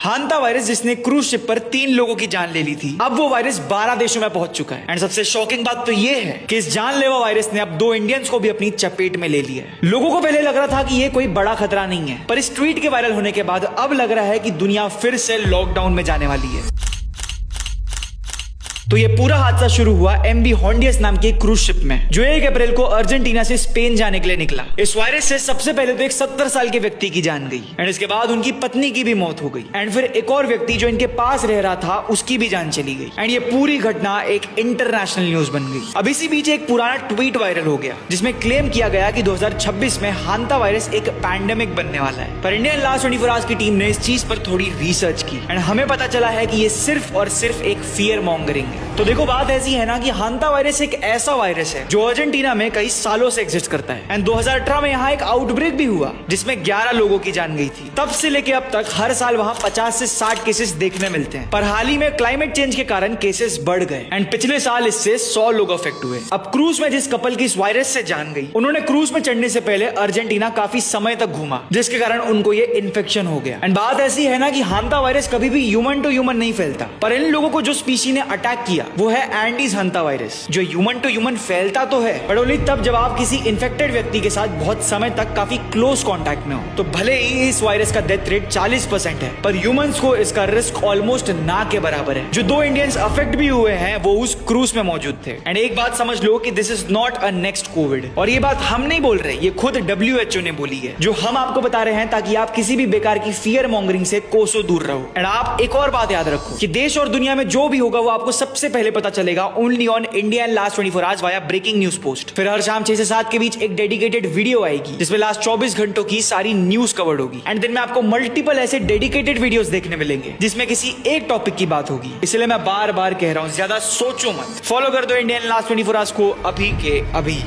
हांता virus जिसने cruise ship पर 3 लोगों की जान ले ली थी, अब वो वायरस 12 देशों में पहुंच चुका है। एंड सबसे शॉकिंग बात तो ये है कि इस जानलेवा वायरस ने अब 2 इंडियंस को भी अपनी चपेट में ले लिया है। लोगों को पहले लग रहा था कि ये कोई बड़ा खतरा नहीं है, पर इस ट्वीट के वायरल होने के बाद अब लग रहा है कि दुनिया फिर से लॉकडाउन में जाने वाली है। तो ये पूरा हादसा शुरू हुआ MV होंडियस नाम की क्रूज शिप में, जो 1 अप्रैल को अर्जेंटीना से स्पेन जाने के लिए निकला। इस वायरस से सबसे पहले तो एक 70 साल के व्यक्ति की जान गई, एंड इसके बाद उनकी पत्नी की भी मौत हो गई, एंड फिर एक और व्यक्ति जो इनके पास रह रहा था उसकी भी जान चली गई। एंड ये पूरी घटना एक इंटरनेशनल न्यूज बन गई। अब इसी बीच एक पुराना ट्वीट वायरल हो गया जिसमें क्लेम किया गया कि 2026 में हांता वायरस एक पैंडेमिक बनने वाला है। पर इंडियन लास्ट 24 आवर्स की टीम ने इस चीज पर थोड़ी रिसर्च की, एंड हमें पता चला है कि ये सिर्फ और सिर्फ एक फियर मॉन्गरिंग है। तो देखो, बात ऐसी है ना कि हांता वायरस एक ऐसा वायरस है जो अर्जेंटीना में कई सालों से एग्जिस्ट करता है। एंड 2018 में यहाँ एक आउटब्रेक भी हुआ जिसमें 11 लोगों की जान गई थी। तब से लेके अब तक हर साल वहाँ 50 से 60 केसेस देखने मिलते हैं। पर हाल ही में क्लाइमेट चेंज के कारण केसेस बढ़ गए, एंड पिछले साल इससे 100 लोग अफेक्ट हुए। अब क्रूज में जिस कपल की इस वायरस से जान गई, उन्होंने क्रूज में चढ़ने से पहले अर्जेंटीना काफी समय तक घूमा, जिसके कारण उनको ये इन्फेक्शन हो गया। एंड बात ऐसी है ना कि हांता वायरस कभी भी ह्यूमन टू ह्यूमन नहीं फैलता, पर इन लोगों को जो स्पीशी ने अटैक किया वो है एंडीज हांता वायरस, जो ह्यूमन टू ह्यूमन फैलता तो है, बट ओनली तब जब आप किसी इन्फेक्टेड व्यक्ति के साथ बहुत समय तक काफी क्लोज कांटेक्ट में हो। तो भले ही इस वायरस का डेथ रेट 40% है, पर ह्यूमंस को इसका रिस्क ऑलमोस्ट ना के बराबर है। जो 2 इंडियंस अफेक्ट भी हुए हैं वो उस क्रूज में मौजूद थे। एंड एक बात समझ लो कि this is not a next Covid, और ये बात हम नहीं बोल रहे, ये खुद WHO ने बोली है, जो हम आपको बता रहे हैं ताकि आप किसी भी बेकार की फियर मॉन्गरिंग से कोसों दूर रहो। एंड आप एक और बात याद रखो कि देश और दुनिया में जो भी होगा वो आपको सबसे पहले पता चलेगा only on India and last 24 hours via breaking news post. फिर हर शाम 6 से 7 के बीच एक डेडिकेटेड वीडियो आएगी जिसमें लास्ट 24 घंटों की सारी न्यूज कवर्ड होगी। एंड दिन में आपको मल्टीपल ऐसे डेडिकेटेड वीडियोस देखने मिलेंगे जिसमें किसी एक टॉपिक की बात होगी। इसलिए मैं बार बार कह रहा हूं, ज्यादा सोचो मत, फॉलो कर दो इंडियन लास्ट 24 आवर्स को अभी के अभी।